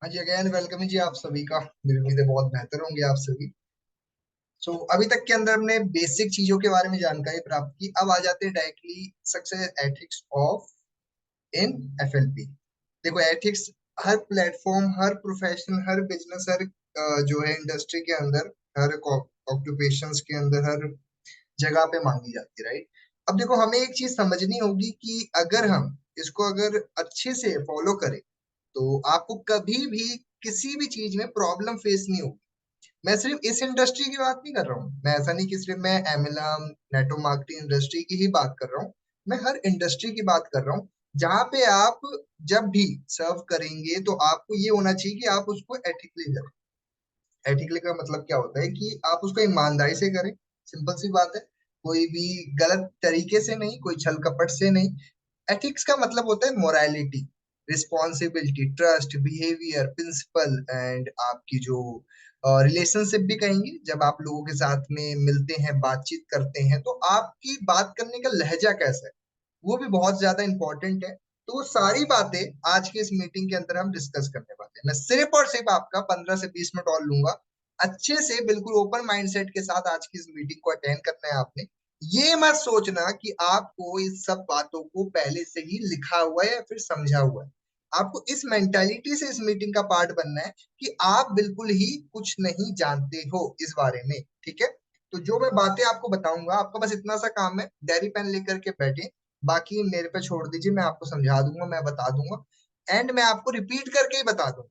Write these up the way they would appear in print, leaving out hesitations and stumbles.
हाँ जी, again welcome जी आप सभी का। मेरी उम्मीद है बहुत बेहतर होंगे आप सभी। अभी तक के अंदर हमने बेसिक चीजों के बारे में जानकारी प्राप्त की। अब आ जाते हैं directly success ethics of in FLP. देखो, एथिक्स हर प्लेटफॉर्म, हर प्रोफेशन, हर बिजनेस, हर जो है इंडस्ट्री के अंदर, हर ऑक्यूपेशंस के अंदर, हर जगह पे मांगी जाती है, राइट। अब देखो, हमें एक चीज समझनी होगी कि अगर हम इसको अगर अच्छे से फॉलो करें तो आपको कभी भी किसी भी चीज में प्रॉब्लम फेस नहीं होगी। मैं सिर्फ इस इंडस्ट्री की बात नहीं कर रहा हूँ। मैं ऐसा नहीं कि सिर्फ मैं एमएलएम नेटो मार्केटिंग इंडस्ट्री की ही बात कर रहा हूँ। मैं हर इंडस्ट्री की बात कर रहा हूँ जहां पे आप जब भी सर्व करेंगे तो आपको ये होना चाहिए कि आप उसको एथिकली करें। एथिकली का मतलब क्या होता है कि आप उसको ईमानदारी से करें। सिंपल सी बात है। कोई भी गलत तरीके से नहीं, कोई छल कपट से नहीं। एथिक्स का मतलब होता है morality, responsibility, trust, behaviour, principle and आपकी जो रिलेशनशिप भी कहेंगे। जब आप लोगों के साथ में मिलते हैं, बातचीत करते हैं, तो आपकी बात करने का लहजा कैसा है, वो भी बहुत ज्यादा इंपॉर्टेंट है। तो वो सारी बातें आज के इस मीटिंग के अंदर हम डिस्कस करने वाले हैं। मैं सिर्फ और सिर्फ आपका 15 से 20 मिनट और लूंगा। अच्छे से बिल्कुल ओपन माइंडसेट के साथ आज की इस मीटिंग को अटेंड करना है आपने। ये मत सोचना कि आपको इस सब बातों को पहले से ही लिखा हुआ है या फिर समझा हुआ है। आपको इस मेंटालिटी से इस मीटिंग का पार्ट बनना है कि आप बिल्कुल ही कुछ नहीं जानते हो इस बारे में। ठीक है। तो जो मैं बातें आपको बताऊंगा, आपका बस इतना सा काम है, डायरी पेन लेकर के बैठे। बाकी मेरे पे छोड़ दीजिए, मैं आपको समझा दूंगा, मैं बता दूंगा। एंड मैं आपको रिपीट करके ही बता दूंगा।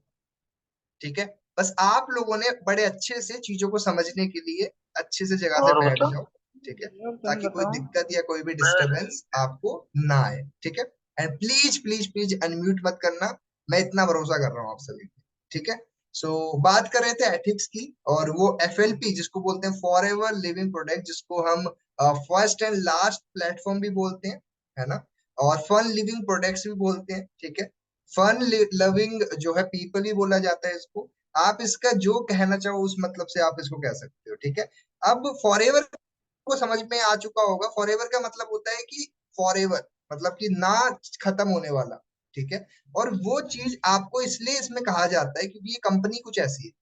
ठीक है। बस आप लोगों ने बड़े अच्छे से चीजों को समझने के लिए अच्छे से जगह से और बैठ बता। जाओ। ठीक है। तुम ताकि कोई बताओ। दिक्कत या कोई भी डिस्टरबेंस आपको ना आए। ठीक है। And please please please unmute मत करना। मैं इतना भरोसा कर रहा हूँ आप सभी पे। ठीक है। बात कर रहे थे एथिक्स की, और वो एफएलपी जिसको बोलते हैं फॉर एवर लिविंग प्रोडक्ट, जिसको हम फर्स्ट एंड लास्ट प्लेटफॉर्म भी बोलते हैं, है ना। और फन लिविंग प्रोडक्ट्स भी बोलते हैं। ठीक है। फन लविंग जो है पीपल ही बोला जाता है इसको। आप इसका जो कहना चाहो उस मतलब से आप इसको कह सकते हो। ठीक है। अब फॉरएवर को समझ में आ चुका होगा। फॉरएवर का मतलब होता है कि फॉरएवर मतलब कि ना खत्म होने वाला। ठीक है। और वो चीज आपको इसलिए इसमें कहा जाता है क्योंकि ये कंपनी कुछ ऐसी है,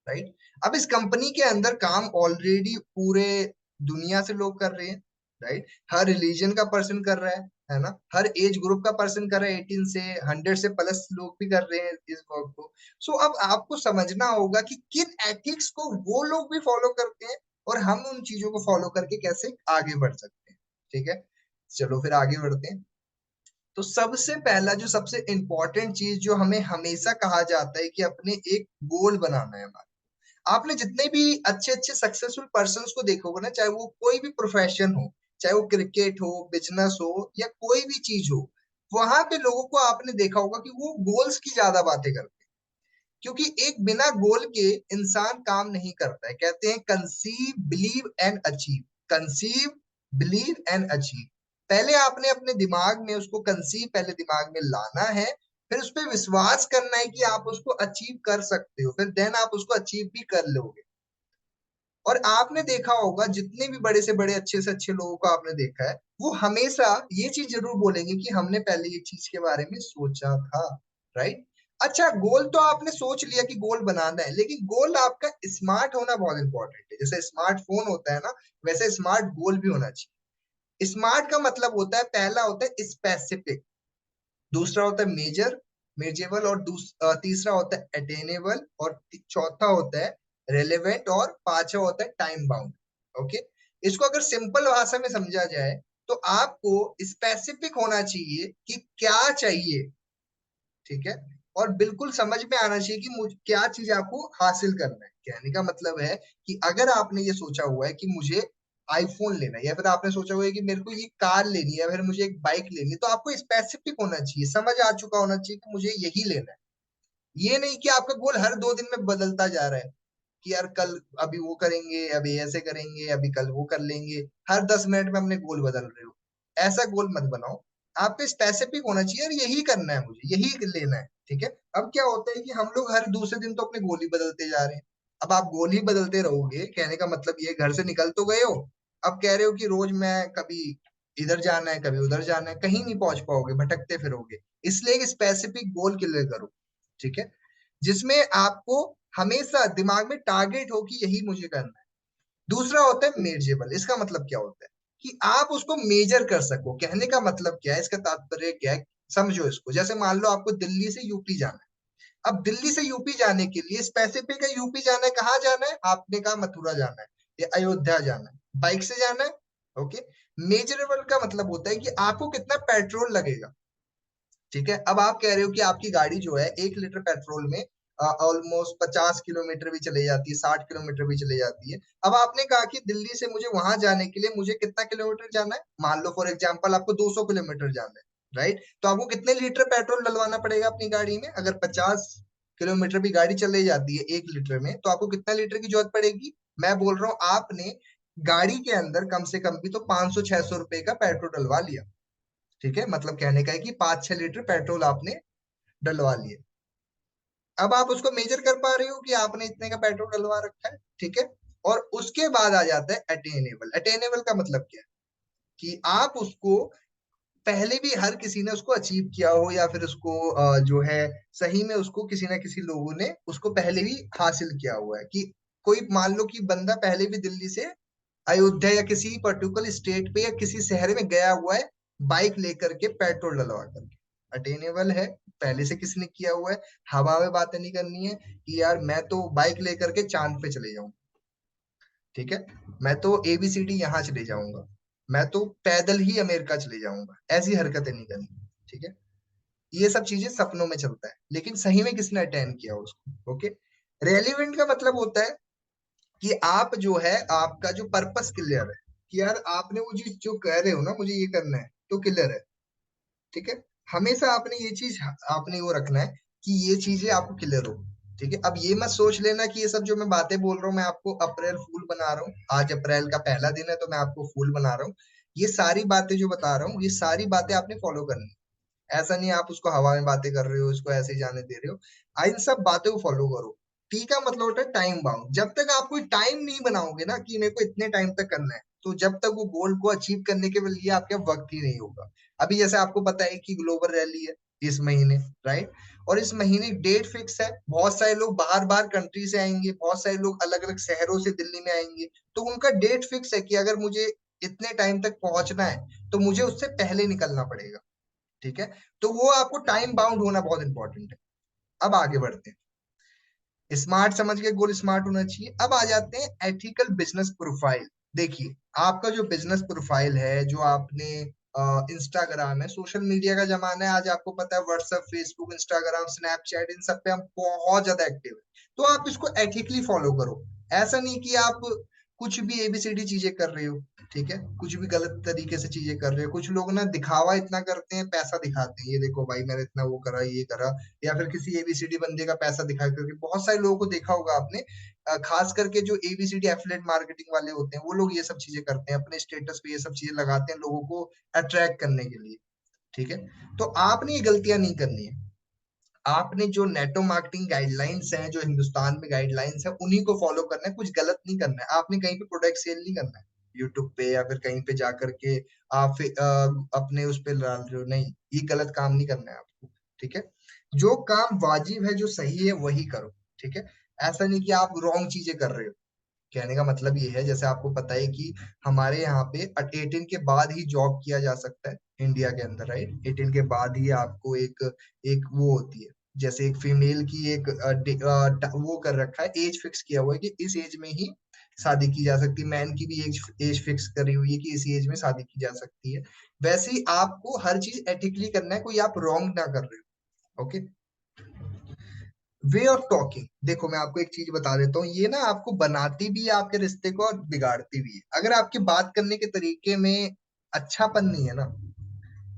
राइट। अब इस कंपनी के अंदर काम ऑलरेडी पूरे दुनिया से लोग कर रहे हैं, राइट। हर रिलीजन का पर्सन कर रहा है ना। हर एज ग्रुप का पर्सन कर रहा है, 18 से 100 से प्लस लोग भी कर रहे हैं इस वर्क को। अब आपको समझना होगा कि किन एथिक्स को वो लोग भी फॉलो करते हैं और हम उन चीजों को फॉलो करके कैसे आगे बढ़ सकते हैं। ठीक है। चलो फिर आगे बढ़ते हैं। तो सबसे पहला जो सबसे इंपॉर्टेंट चीज जो हमें हमेशा कहा जाता है कि अपने एक गोल बनाना है हमारा। आपने जितने भी अच्छे अच्छे सक्सेसफुल पर्सन्स को देखोगे ना, चाहे वो कोई भी प्रोफेशन हो, चाहे वो क्रिकेट हो, बिजनेस हो, या कोई भी चीज हो, वहां पे लोगों को आपने देखा होगा कि वो गोल्स की ज्यादा बातें करते हैं। क्योंकि एक बिना गोल के इंसान काम नहीं करता है। कहते हैं conceive, believe and achieve. Conceive, believe and achieve. पहले आपने अपने दिमाग में उसको कंसीव पहले दिमाग में लाना है, फिर उस पर विश्वास करना है कि आप उसको अचीव कर सकते हो, फिर देन आप उसको अचीव भी कर लोगे। और आपने देखा होगा जितने भी बड़े से बड़े अच्छे से अच्छे लोगों को आपने देखा है, वो हमेशा ये चीज जरूर बोलेंगे कि हमने पहले ये चीज के बारे में सोचा था, राइट। अच्छा, गोल तो आपने सोच लिया कि गोल बनाना है, लेकिन गोल आपका स्मार्ट होना बहुत इंपॉर्टेंट है। जैसे स्मार्टफोन होता है ना, वैसे स्मार्ट गोल भी होना चाहिए। स्मार्ट का मतलब होता है, पहला होता है स्पेसिफिक, दूसरा होता है मेजर मेजेबल, और तीसरा होता है अटेनेबल, और चौथा होता है रेलेवेंट, और पांचवा होता है टाइम बाउंड। ओके। इसको अगर सिंपल भाषा में समझा जाए तो आपको स्पेसिफिक होना चाहिए कि क्या चाहिए। ठीक है। और बिल्कुल समझ में आना चाहिए कि मुझे क्या चीज आपको हासिल करना है। कहने का मतलब है कि अगर आपने ये सोचा हुआ है कि मुझे आईफोन लेना है, या फिर आपने सोचा हुआ है कि मेरे को ये कार लेनी है, या फिर मुझे एक बाइक लेनी है, तो आपको स्पेसिफिक होना चाहिए, समझ आ चुका होना चाहिए कि मुझे यही लेना है। ये नहीं कि आपका गोल हर 2 दिन में बदलता जा रहा है कि यार कल अभी वो करेंगे, अभी ऐसे करेंगे, अभी कल वो कर लेंगे। हर 10 मिनट में अपने गोल बदल रहे हो। ऐसा गोल मत बनाओ। आपको स्पेसिफिक होना चाहिए और यही करना है, मुझे यही लेना है। ठीक है। अब क्या होता है कि हम लोग हर दूसरे दिन तो अपने गोल ही बदलते जा रहे हैं। अब आप गोल ही बदलते रहोगे, कहने का मतलब ये, घर से निकल तो गए हो, अब कह रहे हो कि रोज मैं कभी इधर जाना है, कभी उधर जाना है, कहीं नहीं पहुंच पाओगे, भटकते फिरोगे। इसलिए एक स्पेसिफिक गोल क्लियर करो। ठीक है। जिसमें आपको हमेशा दिमाग में टारगेट हो कि यही मुझे करना है। दूसरा होता है मेजरेबल। इसका मतलब क्या होता है कि आप उसको मेजर कर सको। कहने का मतलब क्या है, इसका तात्पर्य क्या है, समझो इसको। जैसे मान लो आपको दिल्ली से यूपी जाना है। अब दिल्ली से यूपी जाने के लिए स्पेसिफिक है, यूपी जाना है, कहाँ जाना है, आपने कहा मथुरा जाना है या अयोध्या जाना है, बाइक से जाना है। ओके। मेजरेबल का मतलब होता है कि आपको कितना पेट्रोल लगेगा। ठीक है। अब आप कह रहे हो कि आपकी गाड़ी जो है 1 लीटर पेट्रोल में ऑलमोस्ट 50 किलोमीटर भी चले जाती है, 60 किलोमीटर भी चले जाती है। अब आपने कहा कि दिल्ली से मुझे वहां जाने के लिए मुझे कितना किलोमीटर जाना है, मान लो फॉर एग्जाम्पल आपको 200 किलोमीटर जाना है। राइट। तो आपको कितने लीटर पेट्रोल डलवाना पड़ेगा अपनी गाड़ी में? अगर 50 किलोमीटर भी गाड़ी चले जाती है 1 लीटर में, तो आपको कितना लीटर की जरूरत पड़ेगी? मैं बोल रहा हूँ आपने गाड़ी के अंदर कम से कम भी तो 500-600 रुपए का पेट्रोल डलवा लिया। ठीक है। मतलब कहने का है कि 5-6 लीटर पेट्रोल आपने डलवा लिए। अब आप उसको मेजर कर पा रहे हो कि आपने इतने का पेट्रोल डलवा रखा है। ठीक है। और उसके बाद आ जाता है अटेनेबल। अटेनेबल का मतलब क्या है कि आप उसको पहले भी हर किसी ने उसको अचीव किया हो, या फिर उसको जो है सही में उसको किसी ना किसी लोगों ने उसको पहले भी हासिल किया हुआ है। कि कोई मान लो कि बंदा पहले भी दिल्ली से अयोध्या या किसी पर्टिकुलर स्टेट पे या किसी शहर में गया हुआ है, बाइक लेकर के पेट्रोल डलवा करके। अटेनेबल है, पहले से किसी ने किया हुआ है। हवा में बातें नहीं करनी है कि यार मैं तो बाइक लेकर के चांद पे चले जाऊं। ठीक है। मैं तो एबीसीडी यहाँ चले जाऊंगा। मैं तो पैदल ही अमेरिका चले जाऊंगा। ऐसी हरकतें नहीं करनी। ठीक है। ये सब चीजें सपनों में चलता है, लेकिन सही में किसने अटेंड किया उसको। ओके। रेलिवेंट का मतलब होता है कि आप जो है आपका जो पर्पस क्लियर है, कि यार आपने वो चीज जो कह रहे हो ना मुझे ये करना है, तो क्लियर है। ठीक है। हमेशा आपने ये चीज आपने वो रखना है कि ये चीजें आपको क्लियर हो। ठीक है। अब ये मत सोच लेना कि ये सब जो मैं बातें बोल रहा हूँ मैं आपको अप्रैल फूल बना रहा हूँ। आज अप्रैल का पहला दिन है तो मैं आपको फूल बना रहा हूँ। ये सारी बातें जो बता रहा हूँ ये सारी बातें आपने फॉलो करनी है। ऐसा नहीं आप उसको हवा में बातें कर रहे हो, उसको ऐसे ही जाने दे रहे हो। इन सब बातों को फॉलो करो। टी का मतलब होता है टाइम बाउंड। जब तक आप कोई टाइम नहीं बनाओगे ना कि मेरे को इतने टाइम तक करना है, तो जब तक वो गोल को अचीव करने के लिए आपके पास वक्त ही नहीं होगा। अभी जैसे आपको पता है कि ग्लोबल रैली है इस महीने। राइट। और इस महीने डेट फिक्स है। बहुत सारे लोग बाहर बाहर कंट्री से आएंगे, बहुत सारे लोग अलग अलग शहरों से दिल्ली में आएंगे। तो उनका डेट फिक्स है कि अगर मुझे इतने टाइम तक पहुंचना है तो मुझे उससे पहले निकलना पड़ेगा। ठीक है। तो वो आपको टाइम बाउंड होना बहुत इंपॉर्टेंट है। अब आगे बढ़ते हैं। स्मार्ट समझ के गोल स्मार्ट होना चाहिए। अब आ जाते हैं एथिकल बिजनेस प्रोफाइल। देखिए आपका जो बिजनेस प्रोफाइल है, जो आपने इंस्टाग्राम है, सोशल मीडिया का जमाना है आज, आपको पता है व्हाट्सएप, फेसबुक, इंस्टाग्राम, स्नैपचैट, इन सब पे हम बहुत ज्यादा एक्टिव है। तो आप इसको एथिकली फॉलो करो। ऐसा नहीं कि आप कुछ भी एबीसीडी चीजें कर रहे हो। ठीक है। कुछ भी गलत तरीके से चीजें कर रहे हो। कुछ लोग ना दिखावा इतना करते हैं, पैसा दिखाते हैं, ये देखो भाई मैंने इतना वो करा, ये करा। या फिर किसी एबीसीडी बंदे का पैसा दिखा करके, बहुत सारे लोगों को देखा होगा आपने। खास करके जो एबीसीडी एफिलिएट मार्केटिंग वाले होते हैं वो लोग ये सब चीजें करते हैं, अपने स्टेटस पे ये सब चीजें लगाते हैं लोगों को अट्रैक्ट करने के लिए। ठीक है। तो आपने ये गलतियां नहीं करनी है। आपने जो नेटो मार्केटिंग गाइडलाइंस हैं, जो हिंदुस्तान में गाइडलाइंस है, उन्हीं को फॉलो करना है। कुछ गलत नहीं करना है। आपने कहीं पे प्रोडक्ट सेल नहीं करना है यूट्यूब पे या फिर कहीं पे जाकर के आप अपने उस पे डाल रहे हो, नहीं, ये गलत काम नहीं करना है आपको। ठीक है। जो काम वाजिब है, जो सही है, वही करो। ठीक है। ऐसा नहीं कि आप रॉन्ग चीजें कर रहे हो। कहने का मतलब ये है, जैसे आपको पता है कि हमारे यहाँ पे 18 के बाद ही जॉब किया जा सकता है इंडिया के अंदर। राइट। 18 के बाद ही आपको एक एक वो होती है, जैसे एक फीमेल की एक वो कर रखा है, एज फिक्स किया हुआ है कि इस एज में ही शादी की जा सकती है। मैन की भी एज एज फिक्स करी हुई है कि इस एज में शादी की जा सकती है। वैसे ही आपको हर चीज एथिकली करना है, कोई आप रॉन्ग ना कर रहे हो। ओके। Way of talking. देखो मैं आपको एक चीज बता देता हूँ, ये ना आपको बनाती भी है आपके रिश्ते को और बिगाड़ती भी है। अगर आपके बात करने के तरीके में अच्छापन नहीं है ना,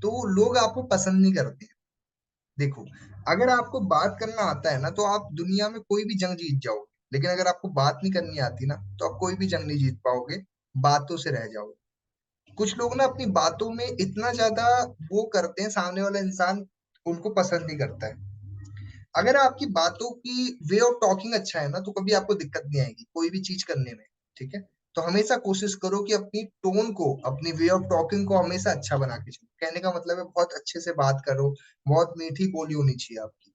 तो लोग आपको पसंद नहीं करते हैं। देखो, अगर आपको बात करना आता है ना तो आप दुनिया में कोई भी जंग जीत जाओगे। लेकिन अगर आपको बात नहीं करनी आती ना तो आप कोई भी जंग नहीं जीत पाओगे, बातों से रह जाओगे। कुछ लोग ना अपनी बातों में इतना ज्यादा वो करते हैं, सामने वाला इंसान उनको पसंद नहीं करता है। अगर आपकी बातों की वे ऑफ टॉकिंग अच्छा है ना तो कभी आपको दिक्कत नहीं आएगी कोई भी चीज करने में। ठीक है। तो हमेशा कोशिश करो कि अपनी टोन को, अपनी वे ऑफ टॉकिंग को हमेशा अच्छा बना के चलो। कहने का मतलब है बहुत अच्छे से बात करो, बहुत मीठी बोली होनी चाहिए आपकी।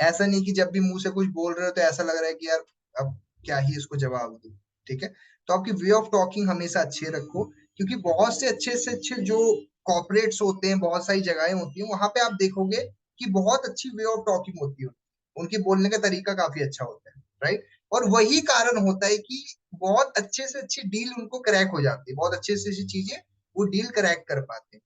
ऐसा नहीं कि जब भी मुंह से कुछ बोल रहे हो तो ऐसा लग रहा है कि यार अब क्या ही इसको जवाब दूं। ठीक है, तो आपकी वे ऑफ टॉकिंग हमेशा अच्छे रखो, क्योंकि बहुत से अच्छे जो कॉर्पोरेट्स होते हैं, बहुत सारी जगहें होती हैं, वहां पे आप देखोगे कि बहुत अच्छी वे ऑफ टॉकिंग होती है, उनकी बोलने का तरीका काफी अच्छा होता है, राइट। और वही कारण होता है कि बहुत अच्छे से अच्छी डील उनको क्रैक हो जाती है, बहुत अच्छे से अच्छी चीजें वो डील क्रैक कर पाते हैं।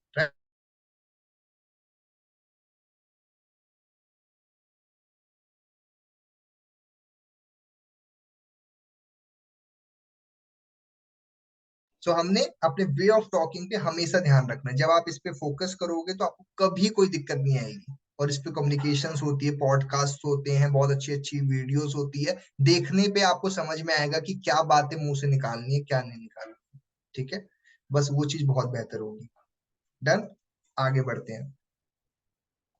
सो हमने अपने वे ऑफ टॉकिंग पे हमेशा ध्यान रखना है। जब आप इस पे फोकस करोगे तो आपको कभी कोई दिक्कत नहीं आएगी। और इस पे कम्युनिकेशंस होती है, पॉडकास्ट होते हैं, बहुत अच्छी अच्छी वीडियोस होती है, देखने पे आपको समझ में आएगा कि क्या बातें मुंह से निकालनी है, क्या नहीं निकालनी। ठीक है, बस वो चीज बहुत बेहतर होगी। डन, आगे बढ़ते हैं।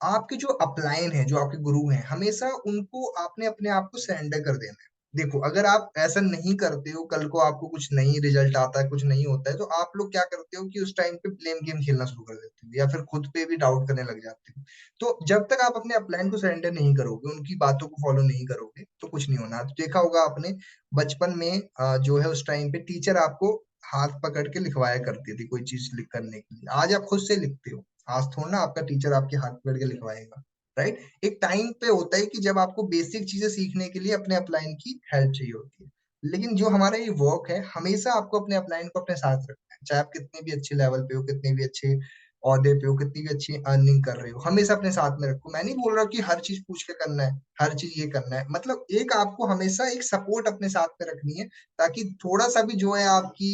आपके जो अपलाइन है, जो आपके गुरु हैं, हमेशा उनको आपने अपने आप को सरेंडर कर देना है। देखो, अगर आप ऐसा नहीं करते हो, कल को आपको कुछ नहीं रिजल्ट आता है, कुछ नहीं होता है, तो आप लोग क्या करते हो कि उस टाइम पे ब्लेम गेम खेलना शुरू कर देते हो, या फिर खुद पे भी डाउट करने लग जाते हो। तो जब तक आप अपने अपलाइन को सरेंडर नहीं करोगे, उनकी बातों को फॉलो नहीं करोगे, तो कुछ नहीं होना। तो देखा होगा आपने, बचपन में जो है उस टाइम पे टीचर आपको हाथ पकड़ के लिखवाया करती थी कोई चीज लिख करने के लिए। आज आप खुद से लिखते हो, आज थोड़ा ना आपका टीचर आपके हाथ पकड़ के लिखवाएगा, राइट। एक टाइम पे होता है कि जब आपको बेसिक चीजें सीखने के लिए अपने अपलाइन की हेल्प चाहिए होती है। लेकिन जो हमारा ये वर्क है, हमेशा आपको अपने अपलाइन को अपने साथ रखना है, चाहे आप कितने भी अच्छे लेवल पे हो, कितने भी अच्छे औहदे पे हो, कितनी भी अच्छी अर्निंग कर रहे हो, हमेशा अपने साथ में रखो। मैं नहीं बोल रहा कि हर चीज पूछ के करना है, हर चीज ये करना है, मतलब एक आपको हमेशा एक सपोर्ट अपने साथ में रखनी है, ताकि थोड़ा सा भी जो है आपकी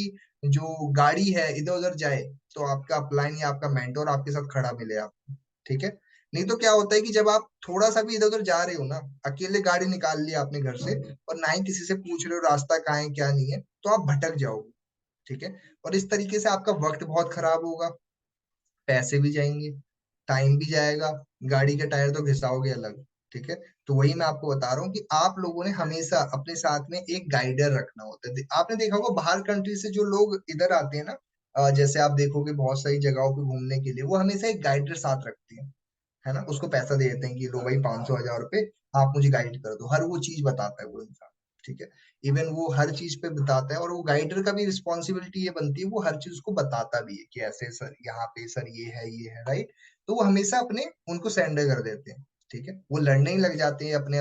जो गाड़ी है इधर उधर जाए, तो आपका अपलाइन या आपका मेंटोर आपके साथ खड़ा मिले आपको। ठीक है, नहीं तो क्या होता है कि जब आप थोड़ा सा भी इधर उधर जा रहे हो ना, अकेले गाड़ी निकाल लिया आपने घर से, और ना ही किसी से पूछ रहे हो रास्ता कहाँ है क्या नहीं है, तो आप भटक जाओगे। ठीक है, और इस तरीके से आपका वक्त बहुत खराब होगा, पैसे भी जाएंगे, टाइम भी जाएगा, गाड़ी के टायर तो घिसाओगे अलग। ठीक है, तो वही मैं आपको बता रहा हूँ कि आप लोगों ने हमेशा अपने साथ में एक गाइडर रखना होता है। आपने देखा होगा बाहर कंट्री से जो लोग इधर आते हैं ना, जैसे आप देखोगे बहुत सारी जगहों पे घूमने के लिए, वो हमेशा एक गाइडर साथ रखते हैं, है ना। उसको पैसा दे देते हैं कि लो भाई 500 1000 रुपए, आप मुझे गाइड कर दो। हर वो चीज बताता है वो इंसान। ठीक है, इवन वो हर चीज पे बताता है, और वो गाइडर का भी रिस्पॉन्सिबिलिटी ये बनती है, वो हर चीज को बताता भी है कि ऐसे सर यहाँ पे सर ये है, राइट। तो वो हमेशा अपने उनको सरेंडर कर देते हैं। ठीक है, वो लड़ने ही लग जाते हैं अपने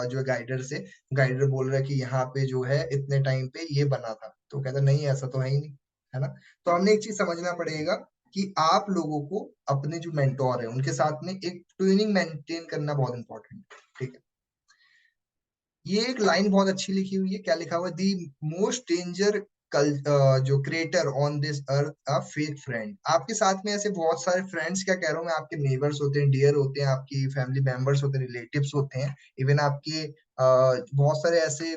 जो गाइडर से। गाइडर बोल रहा है कि यहाँ पे जो है इतने टाइम पे ये बना था, तो कहता नहीं ऐसा तो है ही नहीं, है ना। तो हमने एक चीज समझना पड़ेगा कि आप लोगों को अपने जो मेंटोर है उनके साथ में एक ट्यूनिंग मेंटेन करना बहुत इंपॉर्टेंट है। ठीक है, ये एक लाइन बहुत अच्छी लिखी हुई है, क्या लिखा हुआ है, दी मोस्ट डेंजर कल जो creator on this earth a fake friend. आपके साथ में ऐसे बहुत सारे फ्रेंड्स, क्या कह रहा हूँ मैं, आपके नेबर्स होते हैं, डियर होते हैं, आपकी फैमिली मेंबर्स होते हैं, रिलेटिव्स होते हैं, इवन आपके बहुत सारे ऐसे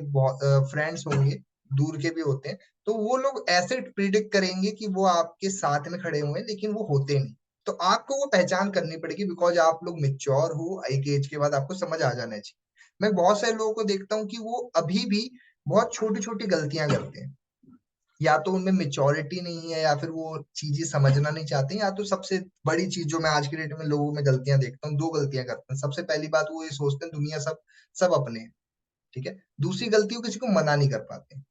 फ्रेंड्स होंगे, दूर के भी होते हैं। तो वो लोग ऐसे प्रिडिक्ट करेंगे कि वो आपके साथ में खड़े हुए हैं, लेकिन वो होते नहीं। तो आपको वो पहचान करनी पड़ेगी, बिकॉज आप लोग मेच्योर हो, एक एज के बाद आपको समझ आ जाना चाहिए। मैं बहुत सारे लोगों को देखता हूँ कि वो अभी भी बहुत छोटी छोटी गलतियां करते हैं, या तो उनमें मेच्योरिटी नहीं है, या फिर वो चीजें समझना नहीं चाहते हैं, या तो सबसे बड़ी चीज जो मैं आज के डेट में लोगों में गलतियां देखता हूँ, दो गलतियां करते हैं। सबसे पहली बात, वो ये सोचते हैं दुनिया सब सब अपने हैं। ठीक है, दूसरी गलती, वो किसी को मना नहीं कर पाते।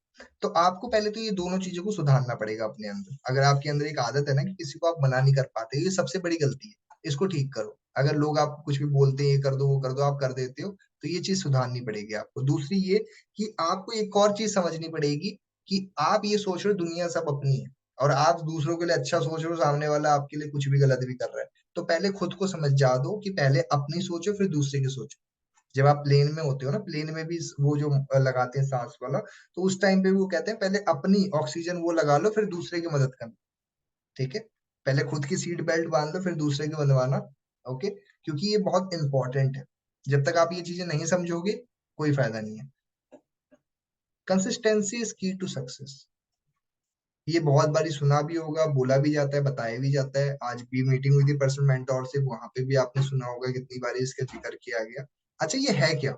तो आपको पहले तो ये दोनों चीजों को सुधारना पड़ेगा अपने अंदर। अगर आपके अंदर एक आदत है ना कि किसी को आप मना नहीं कर पाते, ये सबसे बड़ी गलती है, इसको ठीक करो। अगर लोग आपको कुछ भी बोलते हैं, ये कर दो वो कर दो, आप कर देते हो, तो ये चीज सुधारनी पड़ेगी आपको। दूसरी ये कि आपको एक और चीज समझनी पड़ेगी कि आप ये सोच रहे हो दुनिया सब अपनी है, और आप दूसरों के लिए अच्छा सोच रहे हो, सामने वाला आपके लिए कुछ भी गलत भी कर रहा है। तो पहले खुद को समझ जा दो कि पहले अपनी सोचो, फिर दूसरे की सोचो। जब आप प्लेन में होते हो ना, प्लेन में भी वो जो लगाते हैं सांस वाला, तो उस टाइम पे वो कहते हैं पहले अपनी ऑक्सीजन वो लगा लो, फिर दूसरे की मदद करना। ठीक है, पहले खुद की सीट बेल्ट बांध लो, फिर दूसरे की बंधवाना। ओके, क्योंकि ये बहुत इंपॉर्टेंट है। जब तक आप ये चीजें नहीं समझोगे, कोई फायदा नहीं है। कंसिस्टेंसी इज की टू सक्सेस। ये बहुत बारी सुना भी होगा, बोला भी जाता है, बताया भी जाता है। आज भी मीटिंग हुई थी पर्सनल मेंटोर से, वहां पे भी आपने सुना होगा कितनी बारी इसका जिक्र किया गया। अच्छा, ये है क्या?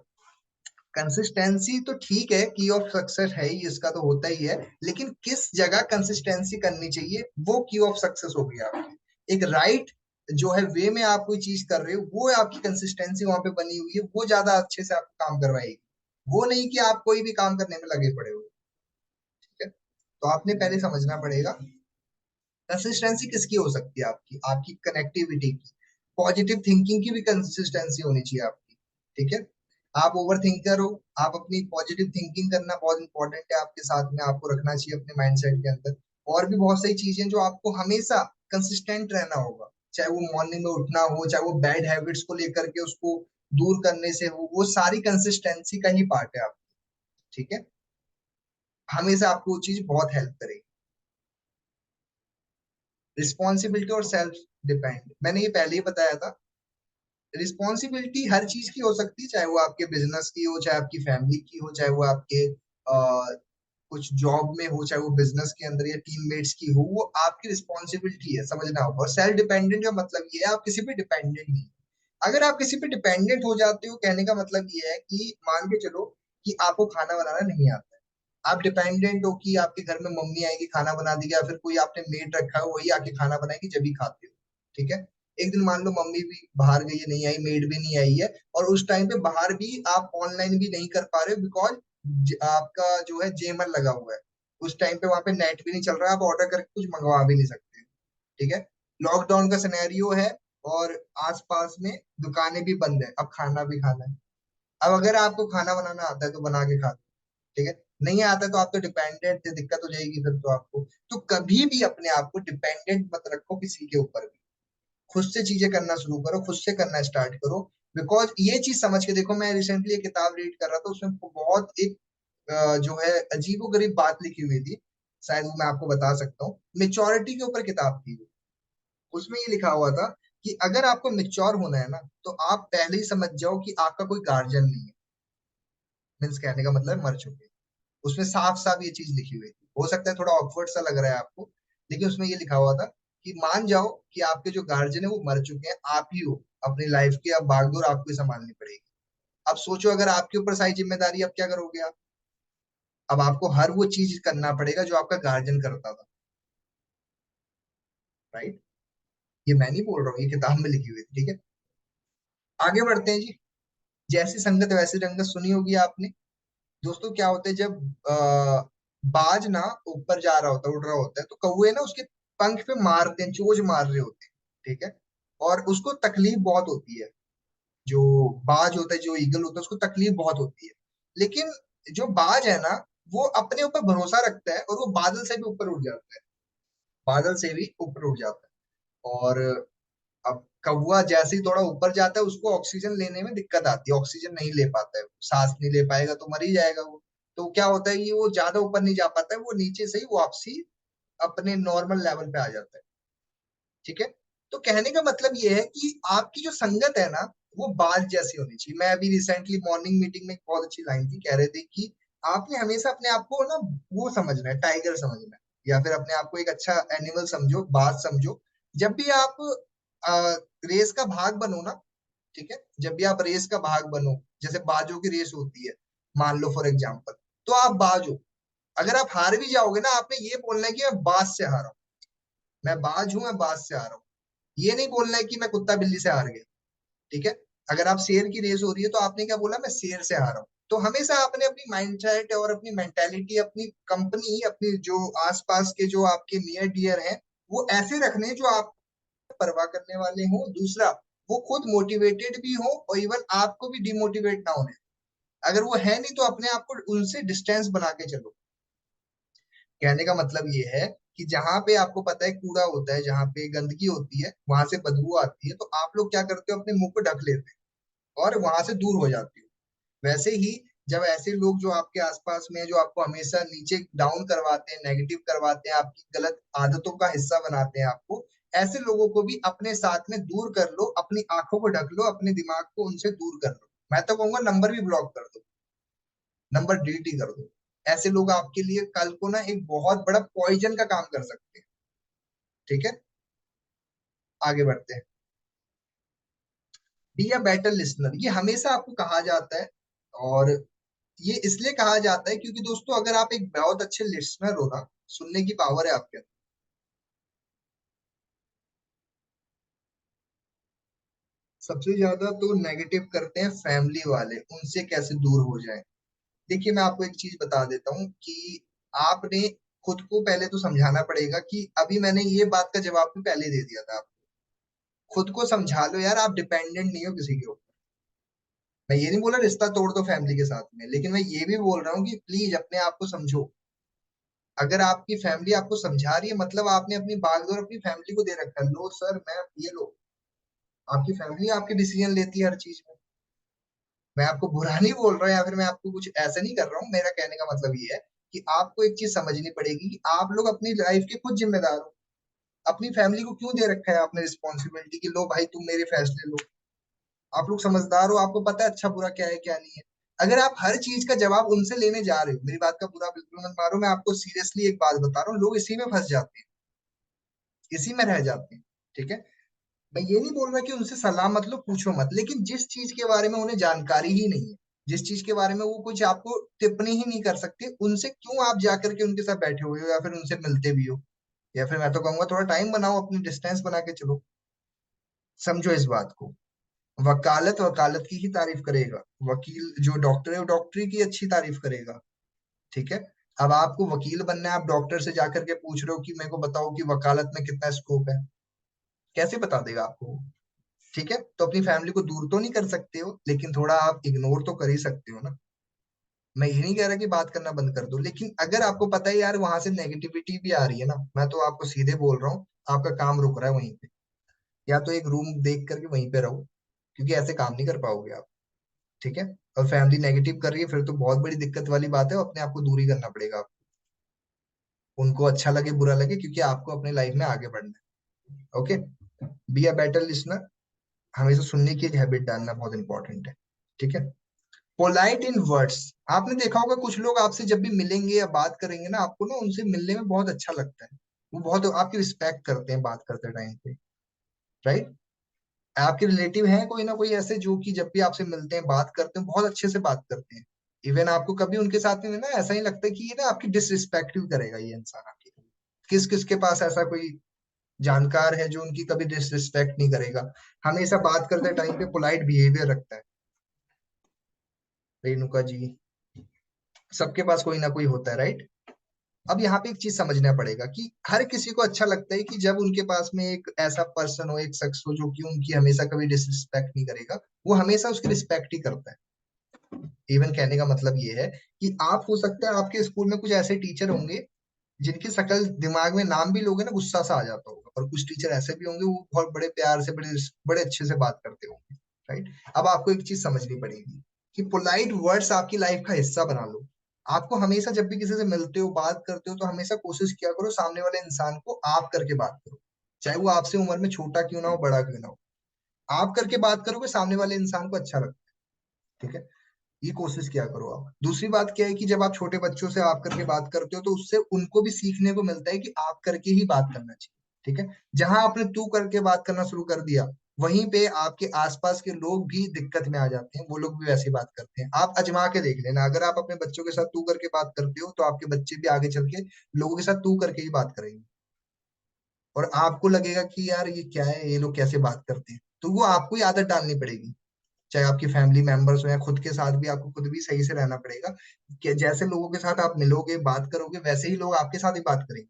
कंसिस्टेंसी तो ठीक है, की ऑफ सक्सेस है ही, इसका तो होता ही है, लेकिन किस जगह कंसिस्टेंसी करनी चाहिए, वो की ऑफ सक्सेस हो गया आपकी। एक राइट जो है वे में आप कोई चीज कर रहे हो, वो आपकी कंसिस्टेंसी वहां पे बनी हुई है, वो ज्यादा अच्छे से आपको काम करवाएगी। वो नहीं कि आप कोई भी काम करने में लगे पड़े हो। ठीक है, तो आपने पहले समझना पड़ेगा कंसिस्टेंसी किसकी हो सकती है, आपकी आपकी कनेक्टिविटी की, पॉजिटिव थिंकिंग की भी कंसिस्टेंसी होनी चाहिए आपकी। ठीक है, आप ओवर थिंकर हो, आप अपनी पॉजिटिव थिंकिंग करना बहुत इंपॉर्टेंट है, आपके साथ में आपको रखना चाहिए अपने माइंडसेट के अंदर। और भी बहुत सारी चीजें जो आपको हमेशा कंसिस्टेंट रहना होगा, चाहे वो मॉर्निंग में उठना हो, चाहे वो बैड हैबिट्स को लेकर के उसको दूर करने से हो, वो सारी कंसिस्टेंसी का ही पार्ट है आपकी। ठीक है, हमेशा आपको वो चीज बहुत हेल्प करेगी। रिस्पॉन्सिबिलिटी और सेल्फ डिपेंड, मैंने ये पहले ही बताया था। रिस्पॉन्सिबिलिटी हर चीज की हो सकती है, चाहे वो आपके बिजनेस की हो, चाहे आपकी फैमिली की हो, चाहे वो आपके कुछ जॉब में हो, चाहे वो बिजनेस के अंदर या टीममेट्स की हो, वो आपकी रिस्पॉन्सिबिलिटी है, समझना होगा। और सेल्फ डिपेंडेंट का मतलब ये है आप किसी पे डिपेंडेंट नहीं। अगर आप किसी पे डिपेंडेंट हो जाते हो, कहने का मतलब ये है कि मान के चलो कि आपको खाना बनाना नहीं आता है, आप डिपेंडेंट हो कि आपके घर में मम्मी आएगी खाना बना देगी, या फिर कोई आपने मेड रखा है वही आके खाना बनाएगी जब भी खाते हो। ठीक है, एक दिन मान लो मम्मी भी बाहर गई है, नहीं आई, मेड भी नहीं आई है, और उस टाइम पे बाहर भी आप ऑनलाइन भी नहीं कर पा रहे हो, बिकॉज आपका जो है जेमर लगा हुआ है, उस टाइम पे वहां पे नेट भी नहीं चल रहा है, आप ऑर्डर करके कुछ मंगवा भी नहीं सकते। ठीक है, लॉकडाउन का सिनेरियो है, और आसपास में दुकानें भी बंद है, अब खाना भी खाना है। अब अगर आपको खाना बनाना आता है तो बना के खा। ठीक है, नहीं आता तो आप तो डिपेंडेंट थे, दिक्कत हो जाएगी फिर तो आपको। तो कभी भी अपने आप को डिपेंडेंट मत रखो किसी के ऊपर भी, खुद से चीजें करना शुरू करो, खुद से करना स्टार्ट करो। बिकॉज ये चीज समझ के देखो, मैं रिसेंटली एक किताब रीड कर रहा था, उसमें बहुत एक जो है अजीबोगरीब बात लिखी हुई थी, शायद वो मैं आपको बता सकता हूँ, मेच्योरिटी के ऊपर किताब थी वो। उसमें ये लिखा हुआ था कि अगर आपको मेच्योर होना है ना, तो आप पहले ही समझ जाओ कि आपका कोई गार्जियन नहीं है। मीन्स कहने का मतलब है मर चुके हैं। उसमें साफ साफ ये चीज लिखी हुई थी, हो सकता है थोड़ा ऑकवर्ड सा लग रहा है आपको, लेकिन उसमें ये लिखा हुआ था कि मान जाओ कि आपके जो गार्जियन है वो मर चुके हैं, आप ही हो अपनी लाइफ की, अब बागडोर आपको ही संभालनी पड़ेगी। अब सोचो अगर आपके ऊपर सारी जिम्मेदारी, अब क्या करोगे आप? अब आपको हर वो चीज करना पड़ेगा जो आपका गार्जियन करता था। राइट, ये मैं नहीं बोल रहा हूँ, ये किताब में लिखी हुई थी। ठीक है, आगे बढ़ते हैं जी। जैसी संगत वैसी रंगत, सुनी होगी आपने। दोस्तों क्या होता है जब बाज ना ऊपर जा रहा होता है, उड़ रहा होता है, तो कौवे ना उसके पंख पे मारते हैं, चोंच मार रहे होते हैं। ठीक है, और उसको तकलीफ बहुत होती है। जो बाज होता है, जो ईगल होता है, उसको तकलीफ बहुत होती है। लेकिन जो बाज है ना, वो अपने ऊपर भरोसा रखता है, और वो बादल से भी ऊपर उड़ जाता है, बादल से भी ऊपर उड़ जाता है। और अब कौवा जैसे ही थोड़ा ऊपर जाता है, उसको ऑक्सीजन लेने में दिक्कत आती है, ऑक्सीजन नहीं ले पाता है, सांस नहीं ले पाएगा तो मर ही जाएगा वो। तो क्या होता है कि वो ज्यादा ऊपर नहीं जा पाता है, वो नीचे से ही वापसी अपने नॉर्मल लेवल पे आ जाता है। ठीक है, तो कहने का मतलब ये है कि आपकी जो संगत है ना, वो बाज जैसी होनी चाहिए। मैं अभी रिसेंटली मॉर्निंग मीटिंग में एक बहुत अच्छी लाइन थी, कह रहे थे कि आपने हमेशा अपने आप को ना वो समझना है, टाइगर समझना है, या फिर अपने आप को एक अच्छा एनिमल समझो, बाज समझो। जब भी आप रेस का भाग बनो ना, ठीक है, जब भी आप रेस का भाग बनो, जैसे बाजों की रेस होती है, मान लो फॉर एग्जाम्पल, तो आप बाज हो। अगर आप हार भी जाओगे ना, आपने ये बोलना है कि मैं बाज से हारा हूं, मैं बाज हूं, मैं बाज से हारा हूं। ये नहीं बोलना है कि मैं कुत्ता बिल्ली से हार गया। ठीक है, अगर आप शेर की रेस हो रही है तो आपने क्या बोला, मैं शेर से हारा हूं। तो हमेशा आपने अपनी माइंडसेट और अपनी मेंटेलिटी, अपनी कंपनी, अपनी जो आसपास के जो आपके नियर डियर हैं, वो ऐसे रखने हैं जो आप परवाह करने वाले हों। दूसरा, वो खुद मोटिवेटेड भी हो, और इवन आपको भी डिमोटिवेट ना होने। अगर वो है नहीं तो अपने आप को उनसे डिस्टेंस बना के चलो। कहने का मतलब ये है कि जहां पे आपको पता है कूड़ा होता है, जहां पे गंदगी होती है, वहां से बदबू आती है, तो आप लोग क्या करते हो, अपने मुंह को ढक लेते हो और वहां से दूर हो जाते हो। वैसे ही जब ऐसे लोग जो आपके आसपास में हैं, जो आपको हमेशा नीचे डाउन करवाते हैं, नेगेटिव करवाते हैं, आपकी गलत आदतों का हिस्सा बनाते हैं आपको, ऐसे लोगों को भी अपने साथ में दूर कर लो, अपनी आंखों को ढक लो, अपने दिमाग को उनसे दूर कर लो। मैं तो कहूंगा नंबर भी ब्लॉक कर दो, नंबर डिलीट ही कर दो। ऐसे लोग आपके लिए कल को ना एक बहुत बड़ा पॉइजन का काम कर सकते हैं। ठीक है, आगे बढ़ते हैं। बी अ बेटर लिसनर, ये हमेशा आपको कहा जाता है, और ये इसलिए कहा जाता है क्योंकि दोस्तों अगर आप एक बहुत अच्छे लिसनर हो ना, सुनने की पावर है आपके अंदर। सबसे ज्यादा तो नेगेटिव करते हैं फैमिली वाले, उनसे कैसे दूर हो जाए। देखिए मैं आपको एक चीज बता देता हूँ कि आपने खुद को पहले तो समझाना पड़ेगा कि अभी मैंने ये बात का जवाब भी पहले दे दिया था आपको। खुद को समझा लो यार, आप डिपेंडेंट नहीं हो किसी के ऊपर। मैं ये नहीं बोला रिश्ता तोड़ दो फैमिली के साथ में, लेकिन मैं ये भी बोल रहा हूँ कि प्लीज अपने आप को समझो। अगर आपकी फैमिली आपको समझा रही है, मतलब आपने अपनी बागडोर अपनी फैमिली को दे रखा है, लो सर मैं ये लो। आपकी फैमिली आपके डिसीजन लेती है हर चीज में। मैं आपको बुरा नहीं बोल रहा या फिर मैं आपको कुछ ऐसा नहीं कर रहा हूँ, मेरा कहने का मतलब ये है कि आपको एक चीज समझनी पड़ेगी कि आप लोग अपनी लाइफ के खुद जिम्मेदार हो। अपनी फैमिली को क्यों दे रखा है आपने रिस्पॉन्सिबिलिटी कि लो भाई तुम मेरे फैसले लो। आप लोग समझदार हो, आपको पता है अच्छा बुरा क्या है क्या नहीं है। अगर आप हर चीज का जवाब उनसे लेने जा रहे हो, मेरी बात का पूरा बिल्कुल मत मारो, मैं आपको सीरियसली एक बात बता रहा हूँ, लोग इसी में फंस जाते हैं, इसी में रह जाते हैं। ठीक है। मैं ये नहीं बोल रहा कि उनसे सलाह मत लो, पूछो मत, लेकिन जिस चीज के बारे में उन्हें जानकारी ही नहीं है, जिस चीज के बारे में वो कुछ आपको टिप्पणी ही नहीं कर सकते, उनसे क्यों आप जाकर के उनके साथ बैठे हुए हो या फिर उनसे मिलते भी हो। या फिर मैं तो कहूंगा थोड़ा टाइम बनाओ, अपनी डिस्टेंस बना के चलो। समझो इस बात को। वकालत वकालत की ही तारीफ करेगा, वकील जो डॉक्टर है वो डॉक्टरी की अच्छी तारीफ करेगा। ठीक है। अब आपको वकील बनना है, आप डॉक्टर से जाकर के पूछ रहे हो कि मेरे को बताओ कि वकालत में कितना स्कोप है, कैसे बता देगा आपको। ठीक है। तो अपनी फैमिली को दूर तो नहीं कर सकते हो, लेकिन थोड़ा आप इग्नोर तो कर ही सकते हो ना। मैं ये नहीं कह रहा कि बात करना बंद कर दो, लेकिन अगर आपको पता है यार वहां से नेगेटिविटी भी आ रही है ना, मैं तो आपको सीधे बोल रहा हूँ, आपका काम रुक रहा है वहीं पे। या तो एक रूम देख करके वहीं पे रहो, क्योंकि ऐसे काम नहीं कर पाओगे आप। ठीक है। और फैमिली नेगेटिव कर रही है फिर तो बहुत बड़ी दिक्कत वाली बात है, अपने आप को दूरी करना पड़ेगा आपको। उनको अच्छा लगे बुरा लगे, क्योंकि आपको अपने लाइफ में आगे बढ़ना है। Okay. Be a better listener. हमेशा सुनने की एक हैबिट डालना बहुत इंपॉर्टेंट है। ठीक है। Polite in words. आपने देखा होगा कुछ लोग आपसे जब भी मिलेंगे या बात करेंगे ना, आपको ना उनसे मिलने में बहुत अच्छा लगता है। वो बहुत आपकी रिस्पेक्ट करते हैं बात करते टाइम पे। राइट। आपके रिलेटिव हैं कोई ना कोई ऐसे जो कि जब भी आपसे मिलते हैं बात करते हैं बहुत अच्छे से बात करते हैं। इवन आपको कभी उनके साथ में ना ऐसा ही लगता है कि ये ना आपकी डिसरिस्पेक्ट भी करेगा ये इंसान आपकी। किस किस के पास ऐसा कोई जानकार है जो उनकी कभी डिसरिस्पेक्ट नहीं करेगा, हमेशा बात करते टाइम पे पोलाइट बिहेवियर रखता है। रेणुका जी, सबके पास कोई ना कोई होता है, राइट। अब यहाँ पे एक चीज समझना पड़ेगा कि हर किसी को अच्छा लगता है कि जब उनके पास में एक ऐसा पर्सन हो, एक शख्स हो जो कि उनकी हमेशा कभी डिसरिस्पेक्ट नहीं करेगा, वो हमेशा उसकी रिस्पेक्ट ही करता है। इवन कहने का मतलब ये है कि आप हो सकता है आपके स्कूल में कुछ ऐसे टीचर होंगे जिनकी शकल दिमाग में नाम भी लोगे ना गुस्सा सा आ जाता होगा, और कुछ टीचर ऐसे भी होंगे वो बहुत बड़े प्यार से बड़े बड़े अच्छे से बात करते होंगे। राइट। अब आपको एक चीज समझनी पड़ेगी कि पोलाइट वर्ड्स आपकी लाइफ का हिस्सा बना लो। आपको हमेशा जब भी किसी से मिलते हो बात करते हो तो हमेशा कोशिश किया करो सामने वाले इंसान को आप करके बात करो, चाहे वो आपसे उम्र में छोटा क्यों ना हो बड़ा क्यों ना हो। आप करके बात करोगे सामने वाले इंसान को अच्छा लगता है। ठीक है। ये कोशिश किया करो आप। दूसरी बात क्या है कि जब आप छोटे बच्चों से आप करके बात करते हो तो उससे उनको भी सीखने को मिलता है कि आप करके ही बात करना चाहिए। ठीक है। जहां आपने तू करके बात करना शुरू कर दिया, वहीं पे आपके आसपास के लोग भी दिक्कत में आ जाते हैं, वो लोग भी वैसी बात करते हैं। आप अजमा के देख लेना, अगर आप अपने बच्चों के साथ तू करके बात करते हो तो आपके बच्चे भी आगे चल के लोगों के साथ तू करके ही बात करेंगे। और आपको लगेगा कि यार ये क्या है, ये लोग कैसे बात करते हैं, तो वो आपको ही आदत डालनी पड़ेगी। चाहे आपकी फैमिली मेंबर्स हो या खुद के साथ भी, आपको खुद भी सही से रहना पड़ेगा कि जैसे लोगों के साथ आप मिलोगे बात करोगे वैसे ही लोग आपके साथ ही बात करेंगे।